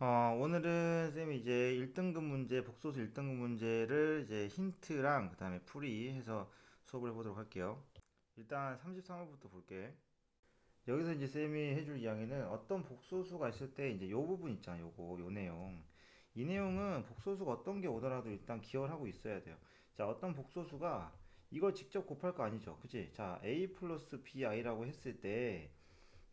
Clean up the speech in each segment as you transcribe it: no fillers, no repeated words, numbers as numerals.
오늘은 쌤이 이제 1등급 문제, 복소수 1등급 문제를 이제 힌트랑 그 다음에 풀이 해서 수업을 해보도록 할게요. 일단 33호부터 볼게. 여기서 이제 쌤이 해줄 이야기는 어떤 복소수가 있을 때 이제 요 부분 있잖아. 요 내용. 이 내용은 복소수가 어떤 게 오더라도 일단 기억을 하고 있어야 돼요. 자, 어떤 복소수가 이걸 직접 곱할 거 아니죠. 그치? 자, a 플러스 bi라고 했을 때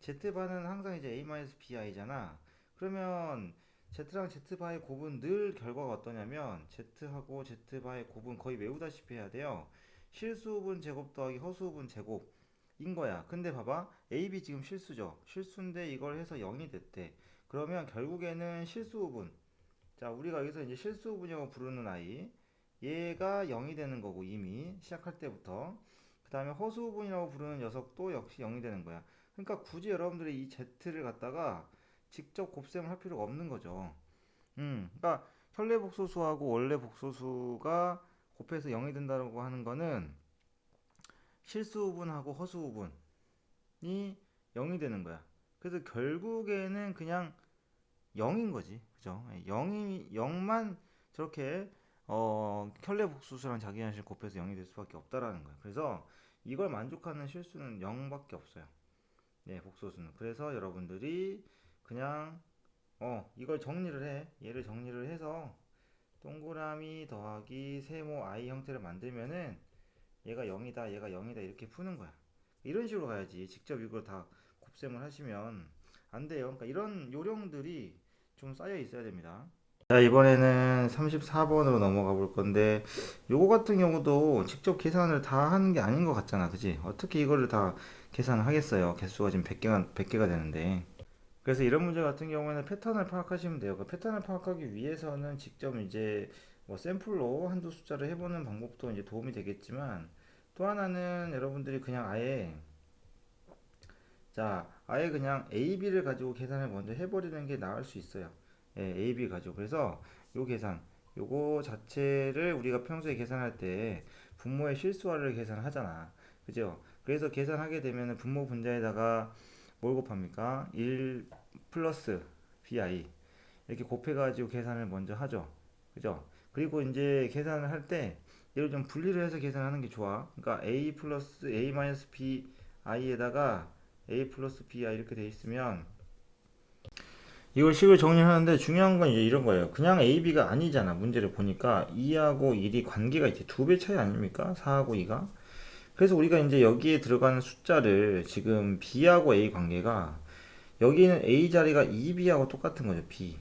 Z반은 항상 이제 A-BI잖아. 그러면 Z랑 Z바의 곱은 늘 결과가 어떠냐면 Z하고 Z바의 곱은 거의 외우다시피 해야 돼요. 실수분 제곱 더하기 허수분 제곱인 거야. 근데 봐봐. AB 지금 실수죠. 실수인데 이걸 해서 0이 됐대. 그러면 결국에는 실수분. 자, 우리가 여기서 이제 실수분이라고 부르는 아이. 얘가 0이 되는 거고 이미 시작할 때부터. 그 다음에 허수분이라고 부르는 녀석도 역시 0이 되는 거야. 그러니까 굳이 여러분들이 이 Z를 갖다가 직접 곱셈을 할 필요가 없는 거죠. 그러니까 현례 복소수하고 원래 복소수가 곱해서 0이 된다고 하는 거는 실수분하고 허수분이 0이 되는 거야. 그래서 결국에는 그냥 0인 거지. 그죠? 0이 0만 저렇게 현례 복소수랑 자기한실 곱해서 0이 될 수밖에 없다라는 거야. 그래서 이걸 만족하는 실수는 0밖에 없어요. 네, 복소수는. 그래서 여러분들이 그냥 이걸 정리를 해. 얘를 정리를 해서 동그라미 더하기 세모 i 형태를 만들면은 얘가 0이다, 얘가 0이다 이렇게 푸는 거야. 이런 식으로 가야지. 직접 이걸 다 곱셈을 하시면 안 돼요. 그러니까 이런 요령들이 좀 쌓여 있어야 됩니다. 자, 이번에는 34번으로 넘어가 볼 건데, 요거 같은 경우도 직접 계산을 다 하는 게 아닌 것 같잖아. 그지? 어떻게 이거를 다 계산을 하겠어요? 개수가 지금 100개가 되는데. 그래서 이런 문제 같은 경우에는 패턴을 파악하시면 돼요. 그 패턴을 파악하기 위해서는 직접 이제 뭐 샘플로 한두 숫자를 해보는 방법도 이제 도움이 되겠지만, 또 하나는 여러분들이 그냥 아예 그냥 A, B를 가지고 계산을 먼저 해버리는 게 나을 수 있어요. 예, A, B 가지고. 그래서 요 계산, 요거 자체를 우리가 평소에 계산할 때 분모의 실수화를 계산하잖아. 그죠? 그래서 계산하게 되면 분모 분자에다가 뭘 곱합니까? 1 플러스 BI 이렇게 곱해가지고 계산을 먼저 하죠. 그죠? 그리고 이제 계산을 할 때 얘를 좀 분리를 해서 계산하는 게 좋아. 그러니까 A 플러스 A 마이너스 BI에다가 A 플러스 BI 이렇게 돼 있으면 이걸 식을 정리하는데 중요한 건 이제 이런 거예요. 그냥 A, B가 아니잖아. 문제를 보니까 2하고 1이 관계가 있지. 두 배 차이 아닙니까? 4하고 2가. 그래서 우리가 이제 여기에 들어가는 숫자를 지금 B하고 A 관계가 여기는 A 자리가 2B하고 똑같은 거죠. B.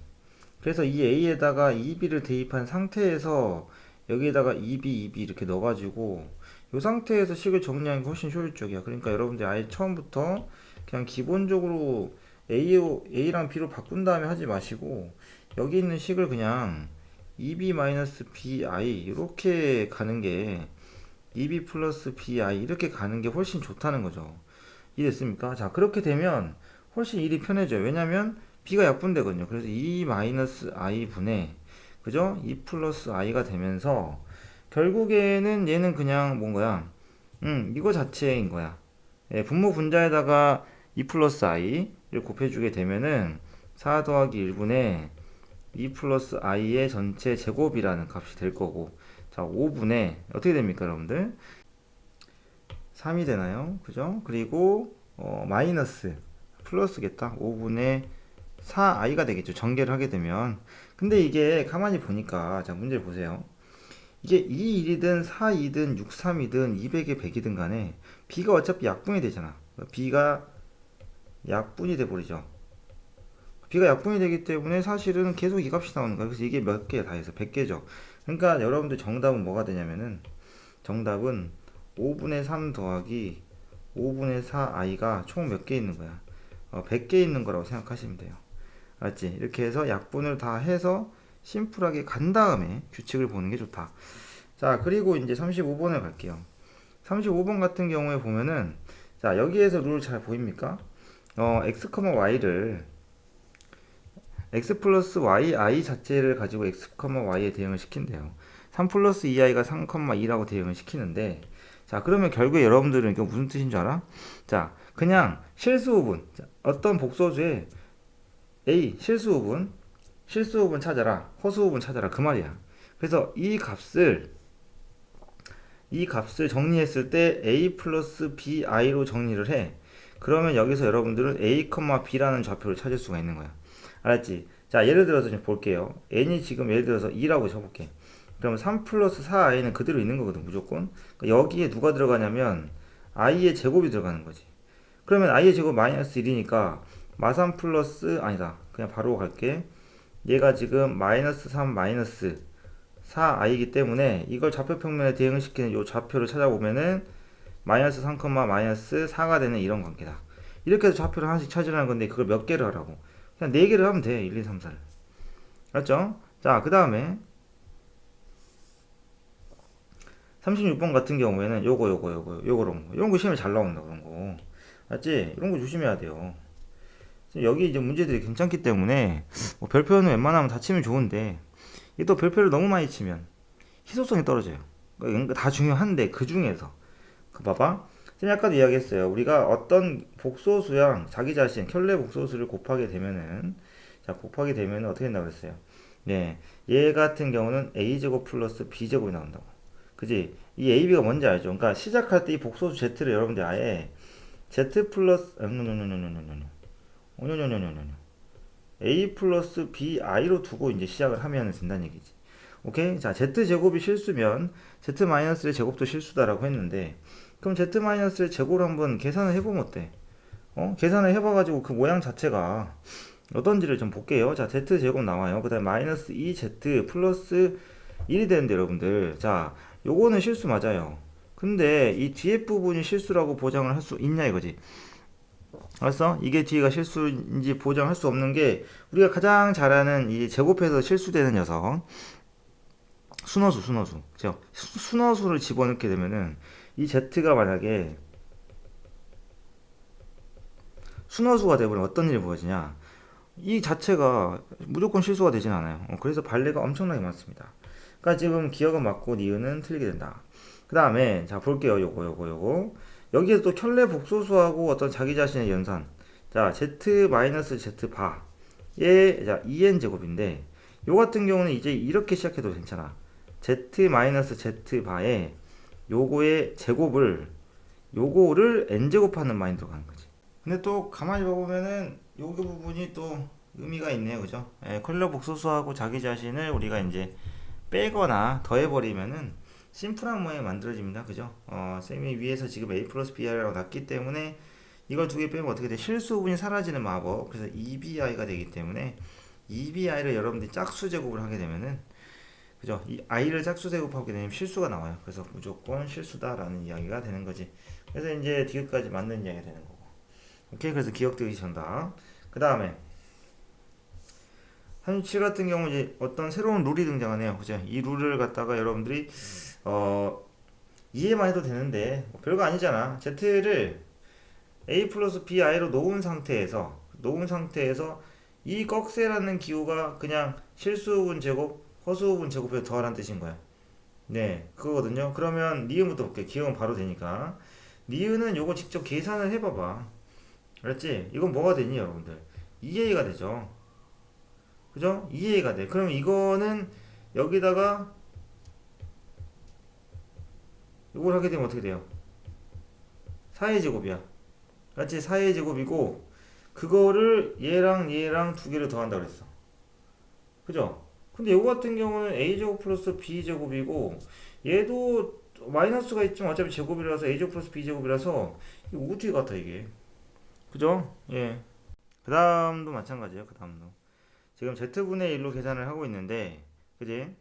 그래서 이 A에다가 2B를 대입한 상태에서 여기에다가 2B, 2B 이렇게 넣어가지고 이 상태에서 식을 정리하는 게 훨씬 효율적이야. 그러니까 여러분들 아예 처음부터 그냥 기본적으로 A랑 B로 바꾼 다음에 하지 마시고 여기 있는 식을 그냥 2B-BI 이렇게 가는 게 2B 플러스 BI 이렇게 가는 게 훨씬 좋다는 거죠. 이해됐습니까? 자, 그렇게 되면 훨씬 일이 편해져요. 왜냐면 b가 약분되거든요. 그래서 2 마이너스 i 분의 그죠? 2 플러스 i가 되면서 결국에는 얘는 그냥 뭔 거야? 이거 자체인 거야. 예, 분모 분자에다가 2 플러스 i를 곱해주게 되면은 4 더하기 1분의 2 플러스 i의 전체 제곱이라는 값이 될 거고 자 5분의 어떻게 됩니까 여러분들? 3이 되나요? 그죠? 그리고 마이너스 플러스겠다. 5분의 4i가 되겠죠. 전개를 하게 되면. 근데 이게 가만히 보니까 자 문제 보세요. 이게 2, 1이든 4, 2든 6, 3이든 200에 100이든 간에 b가 어차피 약분이 되잖아. b가 약분이 돼 버리죠. b가 약분이 되기 때문에 사실은 계속 이 값이 나오는 거야. 그래서 이게 몇 개 다 해서 100개죠. 그러니까 여러분들 정답은 뭐가 되냐면은 정답은 5분의 3 더하기 5분의 4i가 총 몇 개 있는 거야? 100개 있는 거라고 생각하시면 돼요. 알았지? 이렇게 해서 약분을 다 해서 심플하게 간 다음에 규칙을 보는 게 좋다. 자, 그리고 이제 35번을 갈게요. 35번 같은 경우에 보면은 자, 여기에서 룰 잘 보입니까? x, y를 x 플러스 yi 자체를 가지고 x, y에 대응을 시킨대요. 3 플러스 2i가 3,2라고 대응을 시키는데 자 그러면 결국에 여러분들은 이게 무슨 뜻인 줄 알아? 자 그냥 실수부분 어떤 복소수에 a 실수부분 실수 부분 찾아라, 허수 부분 찾아라 그 말이야. 그래서 이 값을 정리했을 때 a 플러스 bi로 정리를 해. 그러면 여기서 여러분들은 a, b라는 좌표를 찾을 수가 있는 거야. 알았지? 자, 예를 들어서 좀 볼게요. n이 지금 예를 들어서 2라고 쳐볼게. 그러면 3 플러스 4i는 그대로 있는 거거든, 무조건. 그러니까 여기에 누가 들어가냐면 i의 제곱이 들어가는 거지. 그러면 i의 제곱 마이너스 1이니까 마3 플러스, 아니다, 그냥 바로 갈게. 얘가 지금 마이너스 3 마이너스 4i이기 때문에 이걸 좌표 평면에 대응을 시키는 이 좌표를 찾아보면은 마이너스 3, 마이너스 4가 되는 이런 관계다. 이렇게 해서 좌표를 하나씩 찾으라는 건데 그걸 몇 개를 하라고. 그냥 4개를 하면 돼. 1, 2, 3, 4를. 알았죠? 자, 그 다음에 36번 같은 경우에는 요거런 거. 이런 거 시험에 잘 나온다, 그런 거. 알았지? 이런 거 조심해야 돼요. 여기 이제 문제들이 괜찮기 때문에 뭐 별표는 웬만하면 다 치면 좋은데 이 또 별표를 너무 많이 치면 희소성이 떨어져요. 그러니까 다 중요한데 그 중에서 그 봐봐. 제가 아까도 이야기했어요. 우리가 어떤 복소수랑 자기 자신 켤레 복소수를 곱하게 되면은 자 곱하게 되면은 어떻게 된다고 그랬어요? 네, 얘 같은 경우는 a 제곱 플러스 b 제곱이 나온다고. 그지? 이 a, b가 뭔지 알죠? 그러니까 시작할 때 이 복소수 z를 여러분들 아예 z 플러스 a 플러스 bi로 두고 이제 시작을 하면 된다는 얘기지. 오케이? 자, z제곱이 실수면 z 마이너스의 제곱도 실수다라고 했는데 그럼 z 마이너스의 제곱을 한번 계산을 해보면 어때? 계산을 해봐가지고 그 모양 자체가 어떤지를 좀 볼게요. 자, z제곱 나와요. 그 다음에 마이너스 2z 플러스 1이 되는데 여러분들 자, 요거는 실수 맞아요. 근데 이 뒤에 부분이 실수라고 보장을 할 수 있냐 이거지. 알았어? 이게 뒤가 실수인지 보장할 수 없는 게 우리가 가장 잘 아는 이 제곱해서 실수되는 녀석 순허수 그죠? 순허수를 집어넣게 되면은 이 z가 만약에 순허수가 되버리면 어떤 일이 벌어지냐 이 자체가 무조건 실수가 되진 않아요. 그래서 발레가 엄청나게 많습니다. 그러니까 지금 기억은 맞고 니은은 틀리게 된다. 그 다음에 자 볼게요. 요거 여기에서 또 켤레 복소수하고 어떤 자기 자신의 연산 자 z 마이너스 z 바의 자 2n 제곱인데 요 같은 경우는 이제 이렇게 시작해도 괜찮아. z 마이너스 z 바에 요거의 제곱을 요거를 n 제곱하는 마인드로 가는 거지. 근데 또 가만히 봐보면은 요거 부분이 또 의미가 있네요, 그죠? 컬러 복소수하고 자기 자신을 우리가 이제 빼거나 더해버리면은 심플한 모양이 만들어집니다, 그죠? 쌤이 위에서 지금 a 플러스 bi라고 났기 때문에 이걸 두 개 빼면 어떻게 돼? 실수 부분이 사라지는 마법. 그래서 2bi가 되기 때문에 2bi를 여러분들이 짝수 제곱을 하게 되면은 그죠? 이 i를 짝수 제곱하게 되면 실수가 나와요. 그래서 무조건 실수다라는 이야기가 되는 거지. 그래서 이제 뒤끝까지 맞는 이야기가 되는 거고. 오케이, 그래서 기억되기 정답. 그 다음에 37 같은 경우 이제 어떤 새로운 룰이 등장하네요. 그죠? 이 룰을 갖다가 여러분들이 이해만 해도 되는데 뭐 별거 아니잖아. z를 a 플러스 bi로 놓은 상태에서 이 꺽쇠라는 기호가 그냥 실수분 제곱, 허수분 제곱에서 더하라는 뜻인 거야. 네, 그거거든요. 그러면 니은부터 볼게. 기호는 바로 되니까. 니은은 요거 직접 계산을 해봐봐. 알았지? 이건 뭐가 되니 여러분들? 2a가 되죠. 그죠? 2a가 돼. 그럼 이거는 여기다가 이걸 하게 되면 어떻게 돼요? 4의 제곱이야. 맞지? 4의 제곱이고 그거를 얘랑 두 개를 더한다 그랬어. 그죠? 근데 이거 같은 경우는 a제곱 플러스 b제곱이고 얘도 마이너스가 있지만 어차피 제곱이라서 a제곱 플러스 b제곱이라서 이거 어떻게 같아 이게. 그죠? 예. 그 다음도 마찬가지예요. 그 다음도. 지금 z분의 1로 계산을 하고 있는데 그지?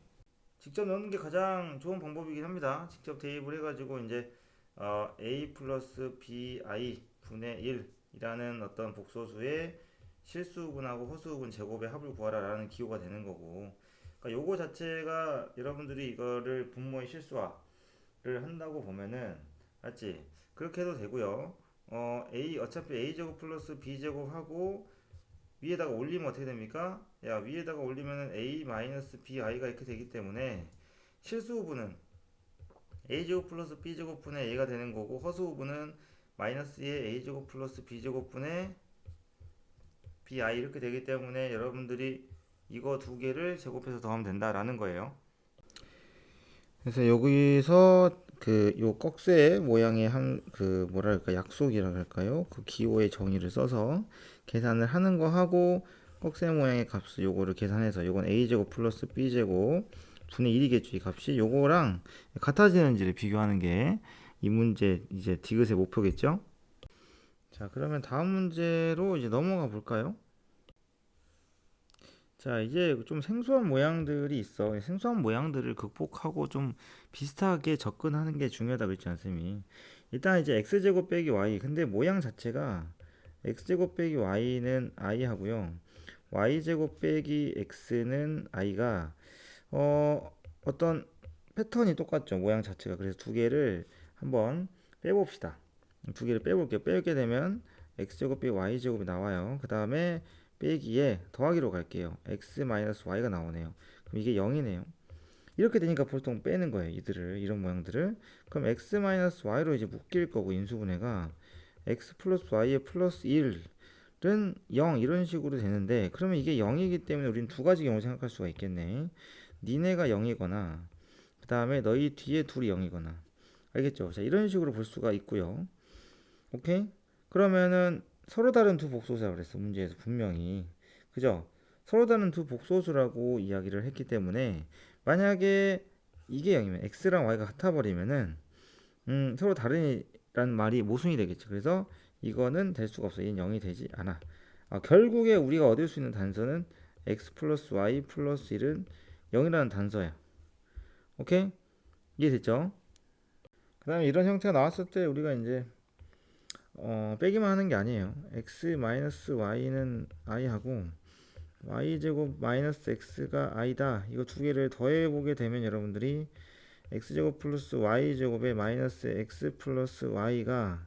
직접 넣는 게 가장 좋은 방법이긴 합니다. 직접 대입을 해가지고 이제 a 플러스 bi 분의 1이라는 어떤 복소수의 실수분하고 허수분 제곱의 합을 구하라라는 기호가 되는 거고. 그러니까 요거 자체가 여러분들이 이거를 분모의 실수화를 한다고 보면은 맞지? 그렇게 해도 되고요. 어차피 a 제곱 플러스 b 제곱하고 위에다가 올리면 어떻게 됩니까? 야, 위에다가 올리면은 a 마이너스 bi가 이렇게 되기 때문에 실수부분은 a제곱 플러스 b제곱분의 a가 되는 거고 허수부분은 마이너스의 a제곱 플러스 b제곱분의 bi 이렇게 되기 때문에 여러분들이 이거 두 개를 제곱해서 더하면 된다라는 거예요. 그래서 여기서 그 요 꺽쇠 모양의 한 그 뭐랄까 약속이라 할까요? 그 기호의 정의를 써서 계산을 하는 거 하고 꺽쇠 모양의 값을 요거를 계산해서 요건 a제곱 플러스 b제곱 분의 1이겠죠. 이 값이 요거랑 같아지는지를 비교하는 게 이 문제 이제 디귿의 목표겠죠. 자, 그러면 다음 문제로 이제 넘어가 볼까요? 자, 이제 좀 생소한 모양들이 있어. 생소한 모양들을 극복하고 좀 비슷하게 접근하는 게 중요하다 그랬지 않습니까? 일단 이제 x제곱 빼기 y. 근데 모양 자체가 x제곱 빼기 y는 i 하고요. y제곱 빼기 x는 i가 어떤 패턴이 똑같죠. 모양 자체가. 그래서 두 개를 한번 빼봅시다. 두 개를 빼볼게요. 빼게 되면 x제곱 빼기 y제곱이 나와요. 그 다음에 빼기에 더하기로 갈게요. x 마이너스 y가 나오네요. 그럼 이게 0이네요. 이렇게 되니까 보통 빼는 거예요. 이들을, 이런 모양들을. 그럼 x 마이너스 y로 이제 묶일 거고, 인수분해가 x 플러스 y의 플러스 1은 0 이런 식으로 되는데, 그러면 이게 0이기 때문에 우리는 두 가지 경우 생각할 수가 있겠네. 니네가 0이거나 그 다음에 너희 뒤에 둘이 0이거나. 알겠죠? 자, 이런 식으로 볼 수가 있고요. 오케이? 그러면은 서로 다른 두 복소수라고 그랬어. 문제에서 분명히. 그죠? 서로 다른 두 복소수라고 이야기를 했기 때문에 만약에 이게 0이면 x랑 y가 같아 버리면은 서로 다른이라는 말이 모순이 되겠죠. 그래서 이거는 될 수가 없어. 얘는 0이 되지 않아. 결국에 우리가 얻을 수 있는 단서는 x 플러스 y 플러스 1은 0이라는 단서야. 오케이? 이해됐죠? 그 다음에 이런 형태가 나왔을 때 우리가 이제 빼기만 하는 게 아니에요. x 마이너스 y는 i하고 y제곱 마이너스 x가 i다. 이거 두 개를 더해보게 되면 여러분들이 x제곱 플러스 y제곱에 마이너스 x 플러스 y가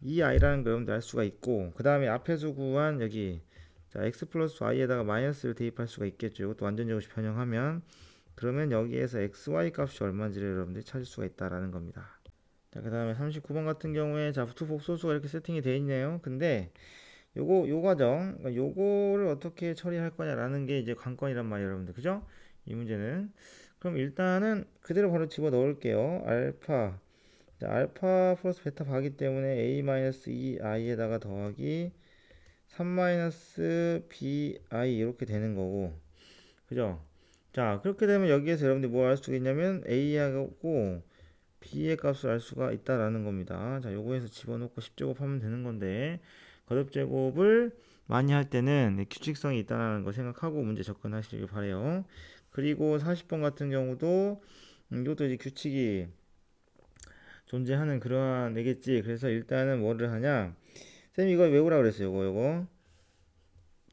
2i라는 걸 여러분들 알 수가 있고, 그 다음에 앞에서 구한 여기 자 x 플러스 y에다가 마이너스를 대입할 수가 있겠죠. 이것도 완전제곱식 변형하면 그러면 여기에서 xy 값이 얼마인지를 여러분들이 찾을 수가 있다라는 겁니다. 자, 그 다음에 39번 같은 경우에 자 두 복소수가 이렇게 세팅이 되어 있네요. 근데 요 과정, 그러니까 요거를 어떻게 처리할 거냐라는 게 이제 관건이란 말이에요, 여러분들. 그죠? 이 문제는. 그럼 일단은 그대로 바로 집어 넣을게요. 알파. 자, 알파 플러스 베타 가기 때문에 a-2i에다가 더하기 3-bi 이렇게 되는 거고. 그죠? 자, 그렇게 되면 여기에서 여러분들이 뭐 알 수 있냐면 a하고 b의 값을 알 수가 있다라는 겁니다. 자, 요거에서 집어넣고 10제곱 하면 되는 건데 거듭제곱을 많이 할 때는 규칙성이 있다는 거 생각하고 문제 접근하시길 바래요. 그리고 40번 같은 경우도 이것도 이제 규칙이 존재하는 그러한 애겠지. 그래서 일단은 뭐를 하냐? 쌤 이거 외우라 그랬어요.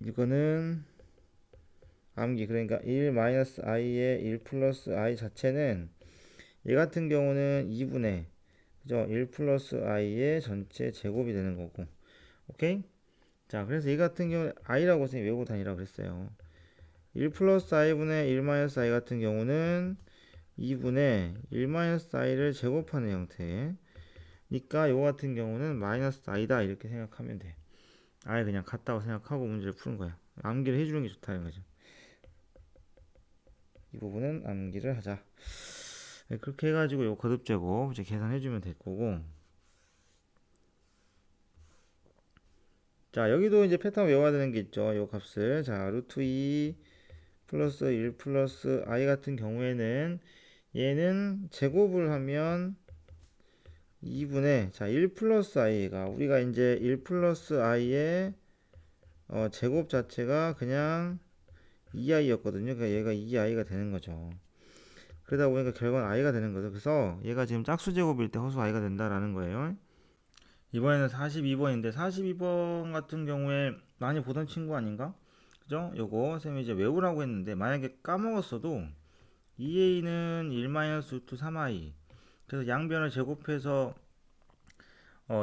이거는 암기. 그러니까 1 마이너스 i의 1 플러스 i 자체는 얘 같은 경우는 2분의 그죠? 1 플러스 i의 전체 제곱이 되는 거고. 오케이? 자, 그래서 얘 같은 경우는 i라고 선생님이 외우고 다니라고 그랬어요. 1 플러스 i분의 1 마이너스 i 같은 경우는 2분의 1 마이너스 i를 제곱하는 형태. 니까 요 같은 경우는 마이너스 i다 이렇게 생각하면 돼. 아예 그냥 같다고 생각하고 문제를 푸는 거야. 암기를 해주는 게 좋다 이거죠. 이 부분은 암기를 하자. 네, 그렇게 해가지고 요 거듭제곱 이제 계산해주면 될 거고. 자, 여기도 이제 패턴 외워야 되는 게 있죠. 요 값을. 자, 루트 2 플러스 1 플러스 i 같은 경우에는 얘는 제곱을 하면 2분의 자, 1 플러스 i가 우리가 이제 1 플러스 i의 제곱 자체가 그냥 2i였거든요. 그러니까 얘가 2i가 되는 거죠. 그러다 보니까 결과는 i가 되는 거죠. 그래서 얘가 지금 짝수 제곱일 때 허수 i가 된다라는 거예요. 이번에는 42번인데 42번 같은 경우에 많이 보던 친구 아닌가? 그죠? 요거 쌤이 이제 외우라고 했는데 만약에 까먹었어도 2a는 1-루트 3i 그래서 양변을 제곱해서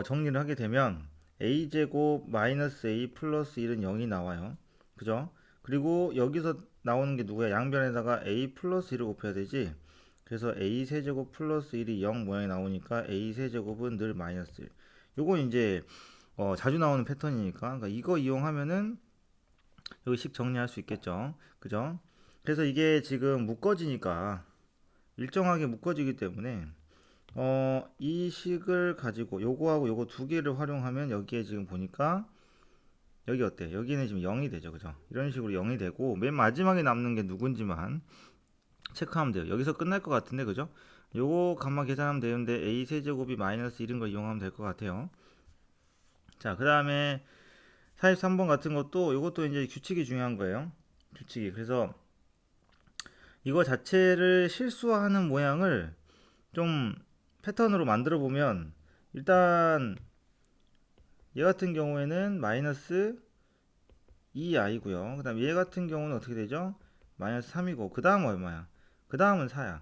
정리를 하게 되면 a제곱 마이너스 a 플러스 1은 0이 나와요. 그죠? 그리고 여기서 나오는 게 누구야? 양변에다가 a 플러스 1을 곱해야 되지. 그래서 a 세제곱 플러스 1이 0 모양이 나오니까 a 세제곱은 늘 마이너스 1. 요건 이제 자주 나오는 패턴이니까 그러니까 이거 이용하면은 여기 식 정리할 수 있겠죠. 그죠? 그래서 이게 지금 묶어지니까 일정하게 묶어지기 때문에 이 식을 가지고 요거하고 요거 두 개를 활용하면 여기에 지금 보니까 여기 어때? 여기는 지금 0이 되죠. 그죠? 이런 식으로 0이 되고 맨 마지막에 남는 게 누군지만 체크하면 돼요. 여기서 끝날 것 같은데 그죠? 요거 값만 계산하면 되는데 a 세제곱이 마이너스 1인 걸 이용하면 될 것 같아요. 자, 그 다음에 43번 같은 것도 이것도 이제 규칙이 중요한 거예요. 규칙이. 그래서 이거 자체를 실수화하는 모양을 좀 패턴으로 만들어 보면 일단 얘 같은 경우에는 마이너스 2i고요. 그 다음 얘 같은 경우는 어떻게 되죠? 마이너스 3이고 그 다음 얼마야? 그 다음은 4야.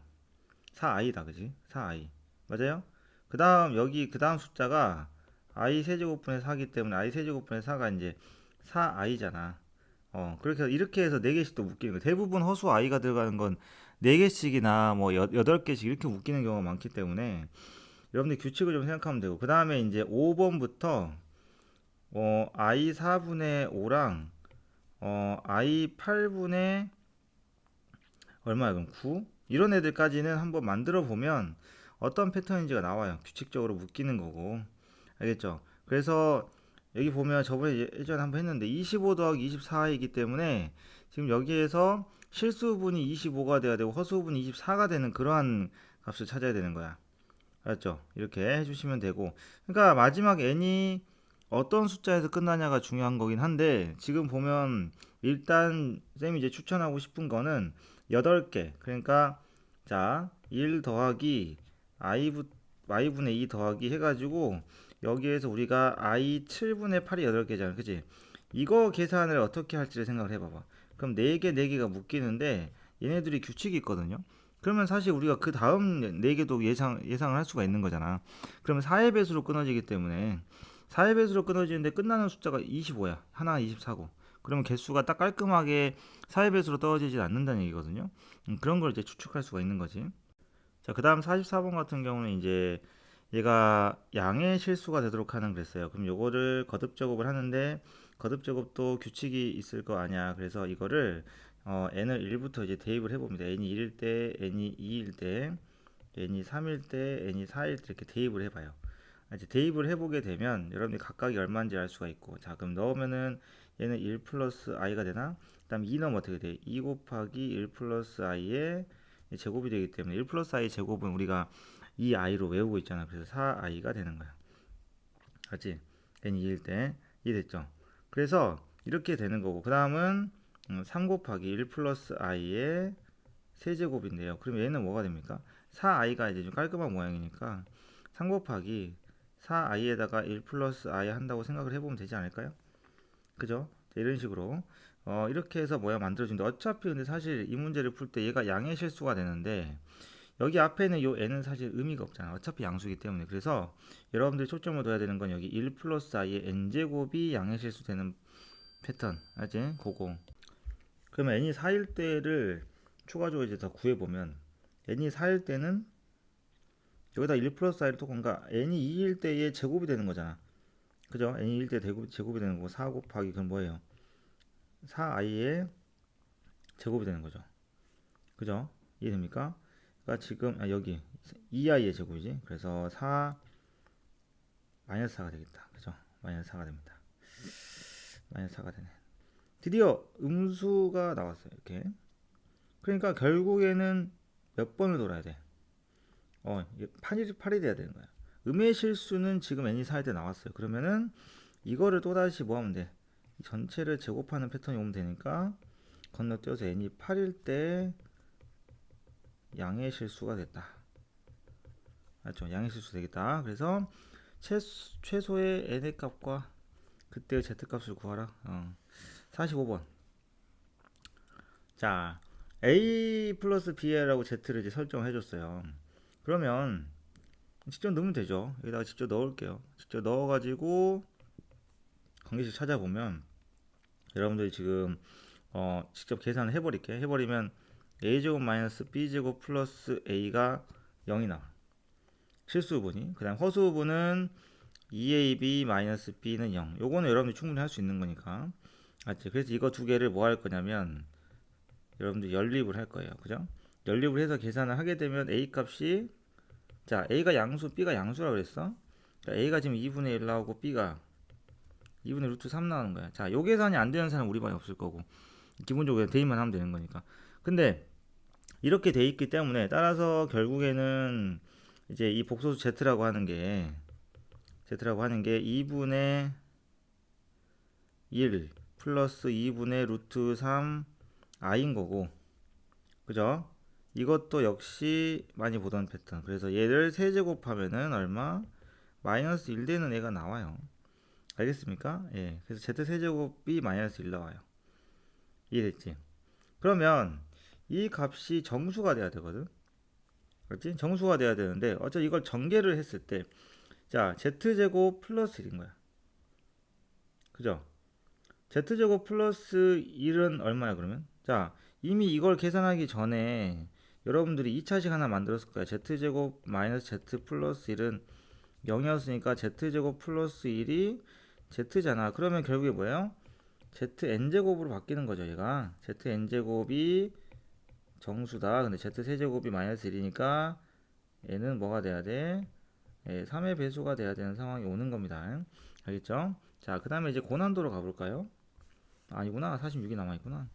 4i다 그지? 4i 맞아요? 그 다음 여기 그 다음 숫자가 i 세제곱분의 4기 때문에 i 세제곱분의 4가 이제 4i잖아. 그렇게 해서 이렇게 해서 4개씩 또 묶이는 거야. 대부분 허수 i가 들어가는 건 4개씩이나 뭐 8개씩 이렇게 묶이는 경우가 많기 때문에 여러분들 규칙을 좀 생각하면 되고 그 다음에 이제 5번부터 i 4분의 5랑 i 8분의 얼마야 그럼 9? 이런 애들까지는 한번 만들어 보면 어떤 패턴인지가 나와요. 규칙적으로 묶이는 거고. 알겠죠? 그래서 여기 보면 저번에 예전에 한번 했는데 25 더하기 24이기 때문에 지금 여기에서 실수분이 25가 돼야 되고 허수분이 24가 되는 그러한 값을 찾아야 되는 거야. 알았죠? 이렇게 해주시면 되고. 그러니까 마지막 n이 어떤 숫자에서 끝나냐가 중요한 거긴 한데 지금 보면 일단 쌤이 이제 추천하고 싶은 거는 8개. 그러니까 자, 1 더하기 y분의 2 더하기 해가지고 여기에서 우리가 i 7분의 8이 8개잖아. 그치? 이거 계산을 어떻게 할지를 생각을 해봐봐. 그럼 4개, 4개가 묶이는데 얘네들이 규칙이 있거든요. 그러면 사실 우리가 그 다음 4개도 예상을 할 수가 있는 거잖아. 그러면 4의 배수로 끊어지기 때문에 4의 배수로 끊어지는데 끝나는 숫자가 25야. 하나 24고. 그러면 개수가 딱 깔끔하게 4의 배수로 떨어지지 않는다는 얘기거든요. 그런 걸 이제 추측할 수가 있는 거지. 자, 그 다음 44번 같은 경우는 이제 얘가 양의 실수가 되도록 하는 그랬어요. 그럼 요거를 거듭 작업을 하는데 거듭 작업도 규칙이 있을 거 아니야. 그래서 이거를 n을 1부터 이제 대입을 해봅니다. n이 1일 때, n이 2일 때, n이 3일 때, n이 4일 때 이렇게 대입을 해봐요. 이제 대입을 해보게 되면 여러분들이 각각이 얼마인지 알 수가 있고 자 그럼 넣으면은 얘는 1 플러스 i가 되나? 그 다음 2 넣으면 어떻게 돼? 2 곱하기 1 플러스 i의 제곱이 되기 때문에 1 플러스 i 제곱은 우리가 2i로 외우고 있잖아. 그래서 4i가 되는 거야. 맞지? n이 2일 때 이해됐죠? 그래서 이렇게 되는 거고 그 다음은 3 곱하기 1 플러스 i의 세제곱인데요. 그럼 얘는 뭐가 됩니까? 4i가 이제 좀 깔끔한 모양이니까 3 곱하기 4i에다가 1 플러스 i 한다고 생각을 해보면 되지 않을까요? 그죠? 이런 식으로 이렇게 해서 뭐야 만들어진다. 어차피 근데 사실 이 문제를 풀 때 얘가 양의 실수가 되는데 여기 앞에는 요 n은 사실 의미가 없잖아. 어차피 양수기 때문에. 그래서 여러분들이 초점을 둬야 되는 건 여기 1 플러스 i의 n제곱이 양의 실수 되는 패턴. 알지? 그거. 그러면 n이 4일 때를 추가적으로 이제 더 구해보면 n이 4일 때는 여기다 1 플러스 i를 또 뭔가 n이 2일 때의 제곱이 되는 거잖아. 그죠? n이 2일 때 제곱이 되는 거고 4 곱하기 그건 뭐예요? 4i의 제곱이 되는 거죠. 그죠? 이해됩니까? 그러니까 지금 여기 2i의 제곱이지. 그래서 4 마이너스 4가 되겠다. 그죠? 마이너스 4가 됩니다. 마이너스 4가 되네. 드디어 음수가 나왔어요. 이렇게. 그러니까 결국에는 몇 번을 돌아야 돼? 8이 돼야 되는 거야. 음의 실수는 지금 n이 4일 때 나왔어요. 그러면은 이거를 또다시 뭐 하면 돼? 전체를 제곱하는 패턴이 오면 되니까 건너뛰어서 n이 8일 때 양의 실수가 됐다. 맞죠? 양의 실수 되겠다. 그래서 최소의 n의 값과 그때의 z 값을 구하라. 45번. 자, a 플러스 b라고 z를 이제 설정을 해줬어요. 그러면 직접 넣으면 되죠. 여기다가 직접 넣을게요. 직접 넣어가지고 관계식 찾아보면 여러분들이 지금 직접 계산을 해버릴게. 해버리면 a제곱 마이너스 b제곱 플러스 a가 0이 나와. 실수분이. 그 다음 허수분은 2ab 마이너스 b는 0. 요거는 여러분들이 충분히 할 수 있는 거니까. 맞지? 그래서 이거 두 개를 뭐 할 거냐면 여러분들 연립을 할 거예요. 그죠? 연립을 해서 계산을 하게 되면 A 값이 자 A가 양수 B가 양수라고 그랬어. 자, A가 지금 2분의 1 나오고 B가 2분의 루트 3 나오는 거야. 자, 요 계산이 안 되는 사람 우리 반에 없을 거고 기본적으로 대입만 하면 되는 거니까. 근데 이렇게 돼 있기 때문에 따라서 결국에는 이제 이 복소수 Z라고 하는 게 2분의 1 플러스 2분의 루트 3 I인 거고 그죠? 이것도 역시 많이 보던 패턴. 그래서 얘를 세제곱하면은 얼마? 마이너스 1 되는 애가 나와요. 알겠습니까? 예. 그래서 Z 세제곱이 마이너스 1 나와요. 이해됐지? 그러면 이 값이 정수가 돼야 되거든. 그렇지? 정수가 돼야 되는데 어차피 이걸 전개를 했을 때 자, Z제곱 플러스 1인 거야. 그죠? Z제곱 플러스 1은 얼마야 그러면? 자, 이미 이걸 계산하기 전에 여러분들이 2차식 하나 만들었을 거야. Z제곱 마이너스 Z 플러스 1은 0이었으니까 Z제곱 플러스 1이 Z잖아. 그러면 결국에 뭐예요? Zn제곱으로 바뀌는 거죠, 얘가. Zn제곱이 정수다. 근데 Z 세제곱이 마이너스 1이니까 얘는 뭐가 돼야 돼? 3의 배수가 돼야 되는 상황이 오는 겁니다. 알겠죠? 자, 그 다음에 이제 고난도로 가볼까요? 아니구나. 46이 남아있구나.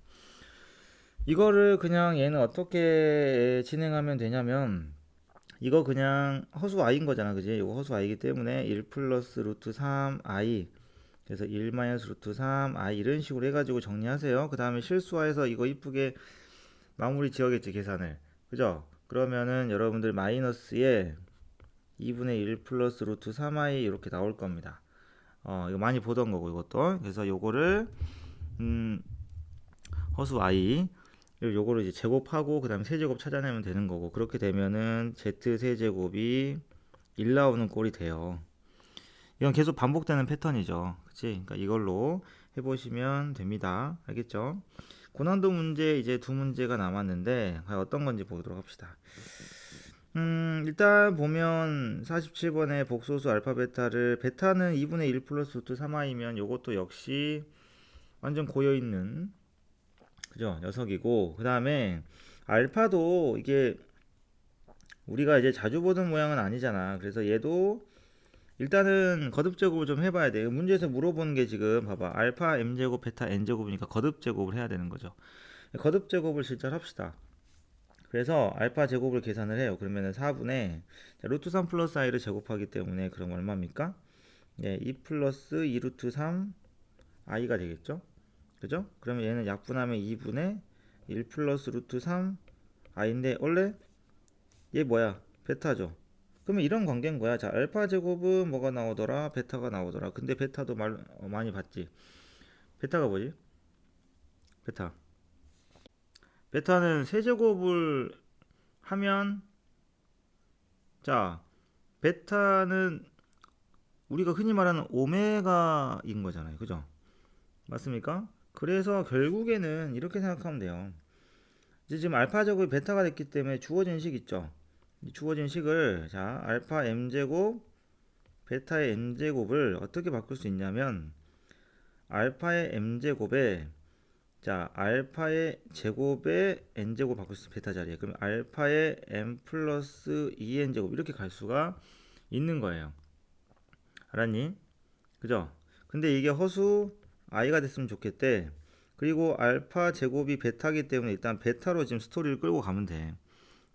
이거를 그냥 얘는 어떻게 진행하면 되냐면 이거 그냥 허수 i인 거잖아. 그지? 이거 허수 i이기 때문에 1 플러스 루트 3i 그래서 1 마이너스 루트 3i 이런 식으로 해가지고 정리하세요. 그 다음에 실수화해서 이거 이쁘게 마무리 지어겠지 계산을. 그죠? 그러면은 여러분들 마이너스에 2분의 1 플러스 루트 3i 이렇게 나올 겁니다. 이거 많이 보던 거고 이것도. 그래서 요거를 허수 i 요거를 이제 제곱하고 그 다음에 세제곱 찾아내면 되는 거고 그렇게 되면은 z 세제곱이 1 나오는 꼴이 돼요. 이건 계속 반복되는 패턴이죠. 그치? 그러니까 이걸로 해보시면 됩니다. 알겠죠? 고난도 문제 이제 두 문제가 남았는데 과연 어떤 건지 보도록 합시다. 일단 보면 47번에 복소수 알파 베타를 베타는 2분의 1 플러스 루트 3i면 요것도 역시 완전 고여있는 그죠? 녀석이고 그 다음에 알파도 이게 우리가 이제 자주 보던 모양은 아니잖아. 그래서 얘도 일단은 거듭제곱을 좀 해봐야 돼. 문제에서 물어보는 게 지금 봐봐. 알파 m제곱 베타 n제곱이니까 거듭제곱을 해야 되는 거죠. 거듭제곱을 실전 합시다. 그래서 알파 제곱을 계산을 해요. 그러면은 4분의 루트 3 플러스 i를 제곱하기 때문에 그럼 얼마입니까? 2 플러스 2 루트 3 i가 되겠죠? 그죠? 그러면 얘는 약분하면 2분의 1 플러스 루트 3 i인데 원래 얘 뭐야? 베타죠. 그러면 이런 관계인 거야. 자, 알파 제곱은 뭐가 나오더라? 베타가 나오더라. 근데 베타도 많이 봤지. 베타가 뭐지? 베타. 베타는 세제곱을 하면 자, 베타는 우리가 흔히 말하는 오메가인 거잖아요. 그죠? 맞습니까? 그래서 결국에는 이렇게 생각하면 돼요. 이제 지금 알파 제곱이 베타가 됐기 때문에 주어진 식 있죠. 이 주어진 식을 자, 알파 m제곱 베타의 n제곱을 어떻게 바꿀 수 있냐면 알파의 m제곱에 자, 알파의 제곱에 n제곱 바꿀 수 있어. 베타 자리에. 그럼 알파의 m 플러스 2n제곱 이렇게 갈 수가 있는 거예요. 알았니? 그죠? 근데 이게 허수 i가 됐으면 좋겠대. 그리고 알파 제곱이 베타기 때문에 일단 베타로 지금 스토리를 끌고 가면 돼.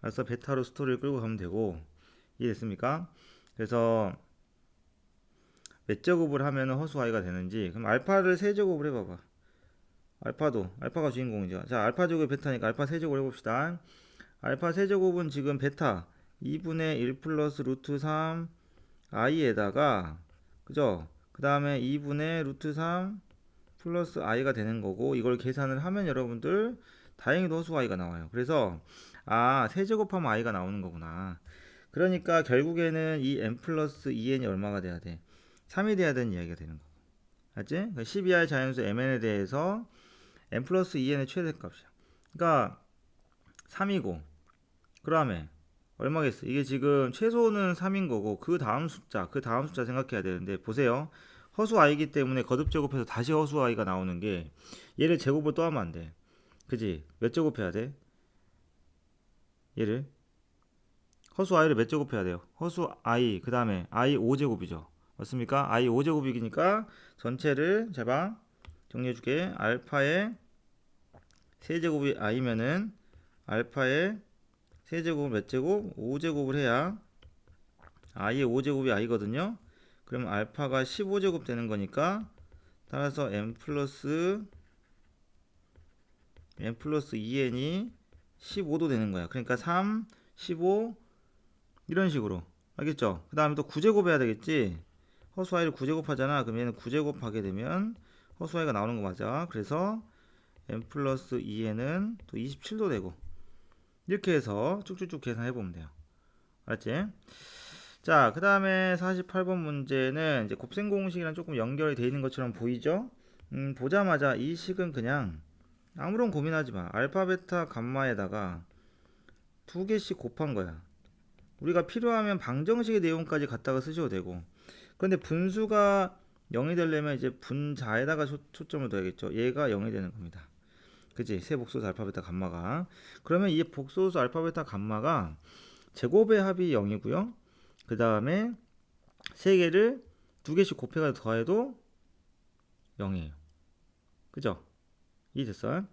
그래서 베타로 스토리를 끌고 가면 되고 이해됐습니까? 그래서 몇 제곱을 하면 허수 i가 되는지 그럼 알파를 세제곱을 해봐봐. 알파가 주인공이죠. 자, 알파 제곱이 베타니까 알파 세제곱을 해봅시다. 알파 세제곱은 지금 베타 2분의 1 플러스 루트 3 i에다가 그죠? 그 다음에 2분의 루트 3 플러스 i가 되는 거고 이걸 계산을 하면 여러분들 다행히도 허수 i가 나와요. 그래서 세제곱하면 i가 나오는 거구나. 그러니까 결국에는 이 n 플러스 2n이 얼마가 돼야 돼? 3이 돼야 되는 이야기가 되는 거고. 알지? 그러니까 12의 자연수 mn에 대해서 n 플러스 2n의 최대값이야. 그러니까 3이고 그 다음에 얼마겠어? 이게 지금 최소는 3인 거고 그 다음 숫자 생각해야 되는데 보세요. 허수 i이기 때문에 거듭 제곱해서 다시 허수 i가 나오는 게 얘를 제곱을 또 하면 안 돼. 그지? 몇 제곱해야 돼? 얘를 허수 i를 몇 제곱해야 돼요? 허수 i 그 다음에 i 5제곱이죠. 맞습니까? i 5제곱이니까 전체를 제발 정리해줄게. 알파의 세제곱이 i면은 알파의 세제곱 몇 제곱? 5제곱을 해야 i의 5제곱이 i거든요. 그러면 알파가 15제곱 되는 거니까 따라서 n 플러스 2n이 15도 되는 거야. 그러니까 3, 15 이런 식으로. 알겠죠? 그 다음에 또 9제곱 해야 되겠지? 허수 i를 9제곱 하잖아. 그럼 얘는 9제곱 하게 되면 허수 i가 나오는 거 맞아. 그래서 n 플러스 2n은 또 27도 되고 이렇게 해서 쭉쭉쭉 계산해 보면 돼요. 알았지? 자, 그 다음에 48번 문제는 이제 곱셈 공식이랑 조금 연결이 되어 있는 것처럼 보이죠? 보자마자 이 식은 그냥 아무런 고민하지 마. 알파, 베타, 감마에다가 두 개씩 곱한 거야. 우리가 필요하면 방정식의 내용까지 갖다가 쓰셔도 되고. 그런데 분수가 0이 되려면 이제 분자에다가 초점을 둬야겠죠. 얘가 0이 되는 겁니다. 그치? 세 복소수 알파, 베타, 감마가. 그러면 이 복소수 알파, 베타, 감마가 제곱의 합이 0이고요. 그 다음에 세 개를 두 개씩 곱해가지고 더해도 0이에요. 그죠? 이해됐어요?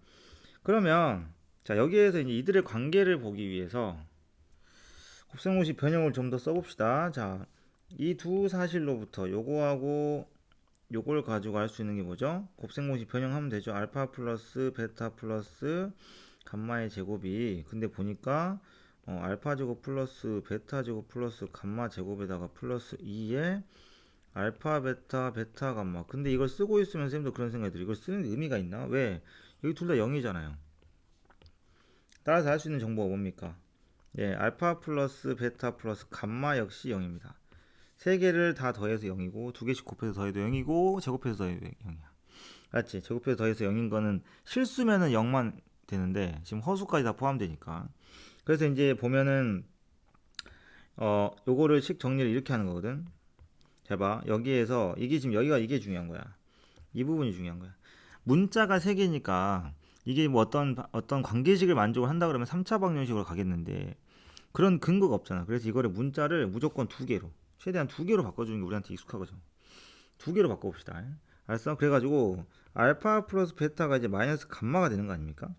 그러면 자 여기에서 이제 이들의 관계를 보기 위해서 곱셈공식 변형을 좀 더 써봅시다. 자, 이 두 사실로부터 요거하고 요걸 가지고 알 수 있는 게 뭐죠? 곱셈공식 변형하면 되죠. 알파 플러스 베타 플러스 감마의 제곱이 근데 보니까 알파 제곱 플러스 베타 제곱 플러스 감마 제곱에다가 플러스 2에 알파 베타 베타 감마. 근데 이걸 쓰고 있으면 쌤도 그런 생각이 들어요. 이걸 쓰는 의미가 있나? 왜? 여기 둘 다 0이잖아요. 따라서 할 수 있는 정보가 뭡니까? 예, 알파 플러스 베타 플러스 감마 역시 0입니다. 세 개를 다 더해서 0이고 두 개씩 곱해서 더해도 0이고 제곱해서 더해도 0이야. 맞지? 제곱해서 더해서 0인 거는 실수면은 0만 되는데 지금 허수까지 다 포함되니까. 그래서 이제 보면은 요거를 식 정리를 이렇게 하는 거거든. 자 봐. 여기에서 이게 지금 여기가 이게 중요한 거야. 이 부분이 중요한 거야. 문자가 3개니까 이게 뭐 어떤 관계식을 만족을 한다 그러면 3차 방정식으로 가겠는데 그런 근거가 없잖아. 그래서 이거를 문자를 무조건 2개로 최대한 2개로 바꿔주는 게 우리한테 익숙하거든. 2개로 바꿔봅시다. 알았어? 그래가지고 알파 플러스 베타가 이제 마이너스 감마가 되는 거 아닙니까?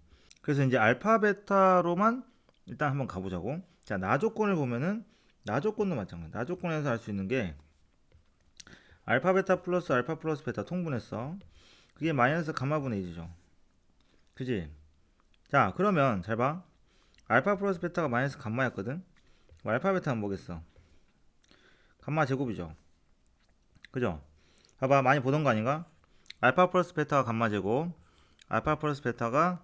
그래서 이제 알파 베타로만 일단 한번 가보자고. 자, 나 조건을 보면은 나 조건도 마찬가지. 나 조건에서 할 수 있는 게 알파 플러스 베타 통분했어. 그게 마이너스 감마분의 1이죠. 그지? 자, 그러면 잘 봐. 알파 플러스 베타가 마이너스 감마였거든. 알파 베타는 뭐겠어? 감마 제곱이죠. 그죠? 봐봐, 많이 보던 거 아닌가? 알파 플러스 베타가 감마 제곱, 알파 플러스 베타가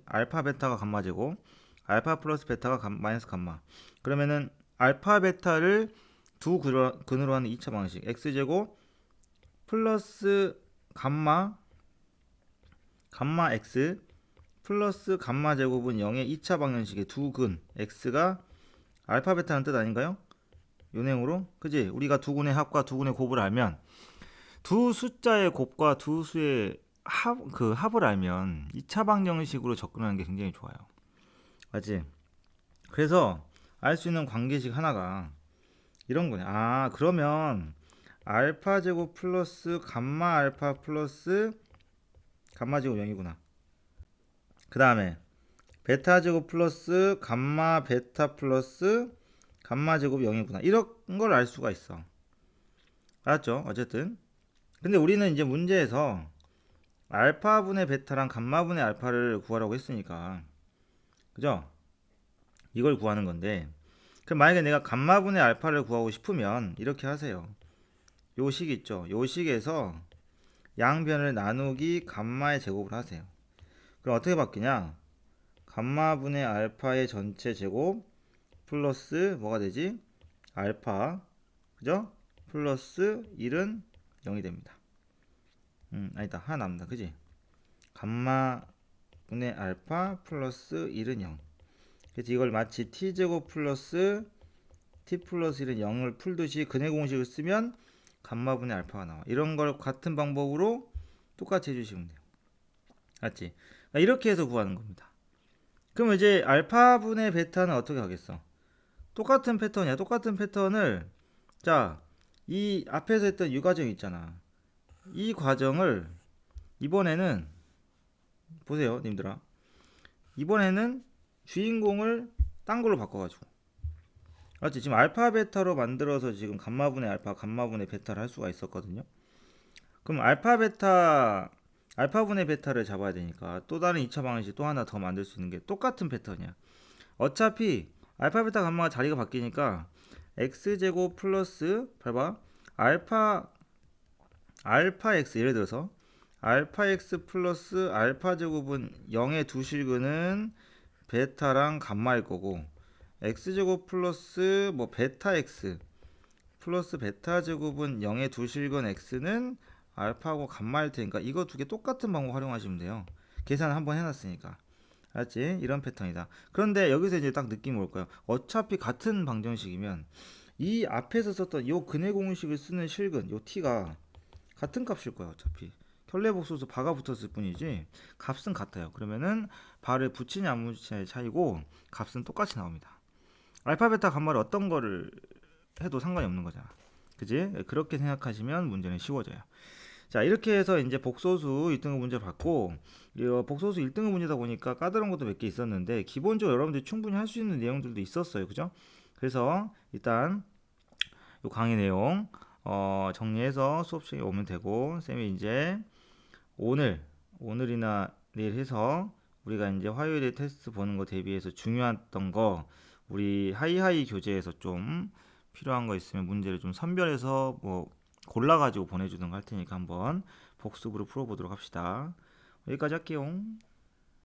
알파 베타가 감마 제곱, 알파 플러스 베타가 마이너스 감마. 그러면은 알파 베타를 두 근으로 하는 2차 방식 x 제곱 플러스 감마 x 플러스 감마 제곱은 0의 2차 방정식의 두 근 x가 알파 베타는 뜻 아닌가요? 요행으로 그지? 우리가 두 근의 합과 두 근의 곱을 알면 두 숫자의 곱과 두 수의 합을 알면 2차 방정식으로 접근하는 게 굉장히 좋아요. 맞지? 그래서 알 수 있는 관계식 하나가 이런 거네. 아, 그러면 알파 제곱 플러스 감마 알파 플러스 감마 제곱 0이구나. 그 다음에 베타 제곱 플러스 감마 베타 플러스 감마 제곱 0이구나. 이런 걸 알 수가 있어. 알았죠? 어쨌든. 근데 우리는 이제 문제에서 알파분의 베타랑 감마분의 알파를 구하라고 했으니까. 그죠? 이걸 구하는 건데. 그럼 만약에 내가 감마분의 알파를 구하고 싶으면 이렇게 하세요. 요 식 있죠? 요 식에서 양변을 나누기 감마의 제곱을 하세요. 그럼 어떻게 바뀌냐? 감마분의 알파의 전체 제곱 플러스 뭐가 되지? 알파 그죠? 플러스 1은 0이 됩니다. 아니다. 하나 남는다. 그지? 감마분의 알파 플러스 1은 0. 그래서 이걸 마치 t제곱 플러스 t 플러스 1은 0을 풀듯이 근의 공식을 쓰면 감마분의 알파가 나와. 이런 걸 같은 방법으로 똑같이 해주시면 돼요. 맞지? 그러니까 이렇게 해서 구하는 겁니다. 그럼 이제 알파분의 베타는 어떻게 하겠어? 똑같은 패턴이야. 똑같은 패턴을 자, 이 앞에서 했던 이 과정 있잖아. 이 과정을 이번에는 보세요, 님들아. 이번에는 주인공을 딴 걸로 바꿔가지고. 맞지? 지금 알파 베타로 만들어서 지금 감마분의 알파, 감마분의 베타를 할 수가 있었거든요. 그럼 알파분의 베타를 잡아야 되니까 또 다른 2차 방식 또 하나 더 만들 수 있는 게 똑같은 패턴이야. 어차피 알파 베타 감마가 자리가 바뀌니까 x제곱 플러스 봐봐 알파 x 예를 들어서 알파 x 플러스 알파 제곱은 0의 두 실근은 베타랑 감마일 거고 x제곱 플러스 뭐 베타 x 플러스 베타 제곱은 0의 두 실근 x는 알파하고 감마일 테니까 이거 두 개 똑같은 방법 활용하시면 돼요. 계산 한번 해놨으니까. 알았지? 이런 패턴이다. 그런데 여기서 이제 딱 느낌이 올까요? 어차피 같은 방정식이면 이 앞에서 썼던 요 근해 공식을 쓰는 실근 요 t가 같은 값일 거야 어차피. 켤레복소수 바가 붙었을 뿐이지 값은 같아요. 그러면은 바를 붙이냐 안 붙이냐의 차이고 값은 똑같이 나옵니다. 알파 베타 감마를 어떤 거를 해도 상관이 없는 거잖아. 그지? 그렇게 생각하시면 문제는 쉬워져요. 자, 이렇게 해서 이제 복소수 1등급 문제 받고 복소수 1등급 문제다 보니까 까다로운 것도 몇 개 있었는데 기본적으로 여러분들이 충분히 할 수 있는 내용들도 있었어요. 그죠? 그래서 일단 요 강의 내용 정리해서 수업 시간에 오면 되고 쌤이 이제 오늘이나 내일 해서 우리가 이제 화요일에 테스트 보는 거 대비해서 중요했던 거 우리 하이하이 교재에서 좀 필요한 거 있으면 문제를 좀 선별해서 뭐 골라가지고 보내주든가 할 테니까 한번 복습으로 풀어보도록 합시다. 여기까지 할게요.